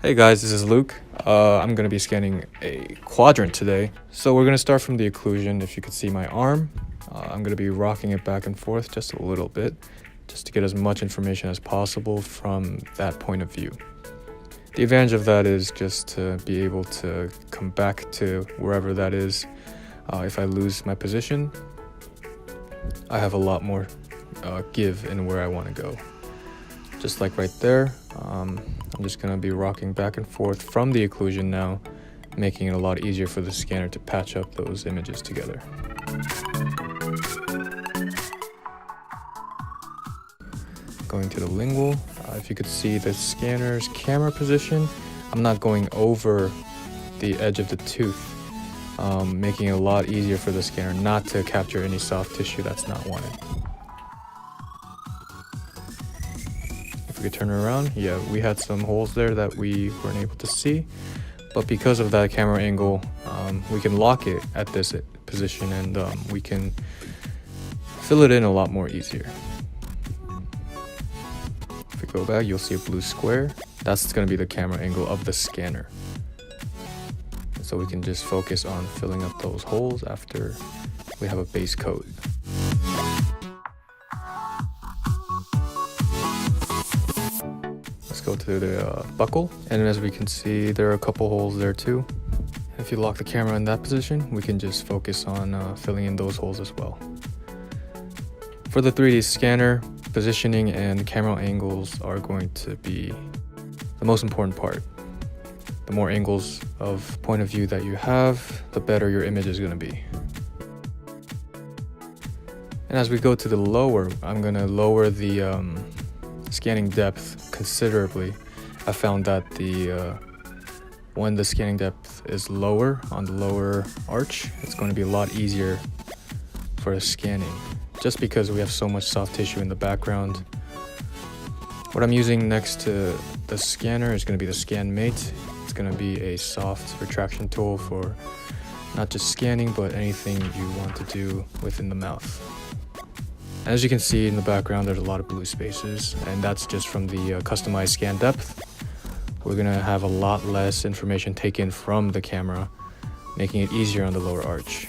Hey guys, this is Luke. I'm going to be scanning a quadrant today. So we're going to start from the occlusion. If you could see my arm, I'm going to be rocking it back and forth just a little bit, just to get as much information as possible from that point of view. The advantage of that is just to be able to come back to wherever that is. If I lose my position, I have a lot more give in where I want to go. Just like right there, I'm just going to be rocking back and forth from the occlusion now, making it a lot easier for the scanner to patch up those images together. Going to the lingual, if you could see the scanner's camera position, I'm not going over the edge of the tooth, making it a lot easier for the scanner not to capture any soft tissue that's not wanted. We could turn it around. Yeah, we had some holes there that we weren't able to see, but because of that camera angle, we can lock it at this position and we can fill it in a lot more easier. If we go back, you'll see a blue square. That's going to be the camera angle of the scanner. So we can just focus on filling up those holes after we have a base coat. Go to the buckle, and as we can see, there are a couple holes there too. If you lock the camera in that position, we can just focus on filling in those holes as well. For the 3D scanner, positioning and camera angles are going to be the most important part. The more angles of point of view that you have, the better your image is going to be. And as we go to the lower, I'm going to lower the scanning depth considerably. I found that when the scanning depth is lower on the lower arch, it's going to be a lot easier for scanning, just because we have so much soft tissue in the background. What I'm using next to the scanner is going to be the Scan Mate. It's going to be a soft retraction tool for not just scanning, but anything you want to do within the mouth. As you can see in the background, there's a lot of blue spaces, and that's just from the customized scan depth. We're going to have a lot less information taken from the camera, making it easier on the lower arch.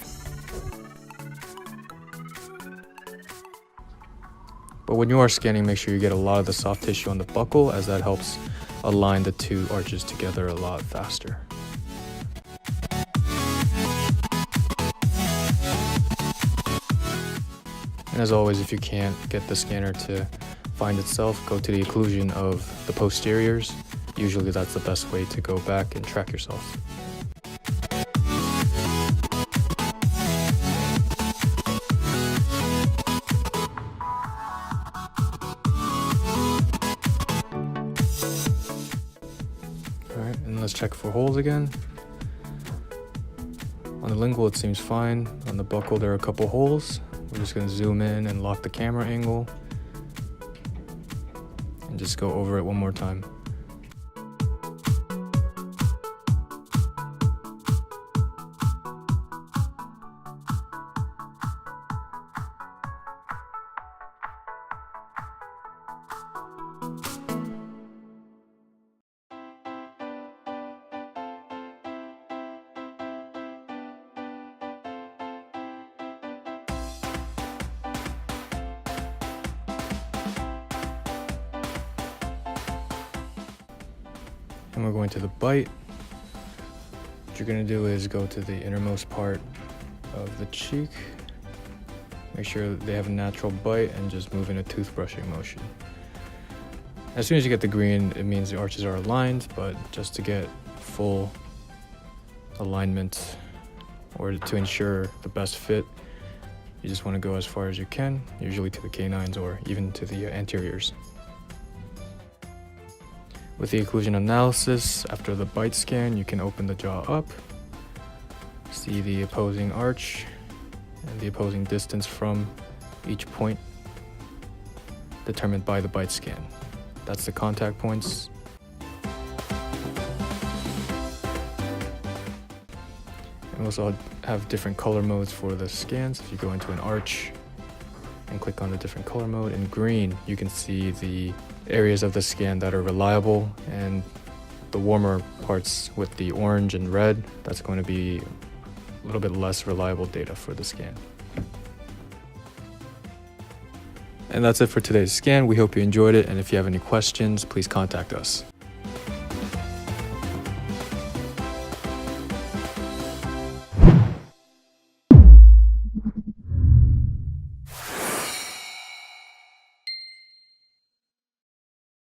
But when you are scanning, make sure you get a lot of the soft tissue on the buckle, as that helps align the two arches together a lot faster. And as always, if you can't get the scanner to find itself, go to the occlusion of the posteriors. Usually that's the best way to go back and track yourself. Alright, and let's check for holes again. On the lingual it seems fine. On the buckle there are a couple holes. We're just going to zoom in and lock the camera angle and just go over it one more time. And we're going to the bite. What you're going to do is go to the innermost part of the cheek. Make sure they have a natural bite and just move in a toothbrushing motion. As soon as you get the green, it means the arches are aligned, but just to get full alignment or to ensure the best fit, you just want to go as far as you can, usually to the canines or even to the anteriors. With the occlusion analysis, after the bite scan, you can open the jaw up, see the opposing arch and the opposing distance from each point determined by the bite scan. That's the contact points. And we also have different color modes for the scans. If you go into an arch and click on the different color mode, in green you can see the areas of the scan that are reliable and the warmer parts with the orange and red, that's going to be a little bit less reliable data for the scan. And that's it for today's scan. We hope you enjoyed it, and if you have any questions, please contact us.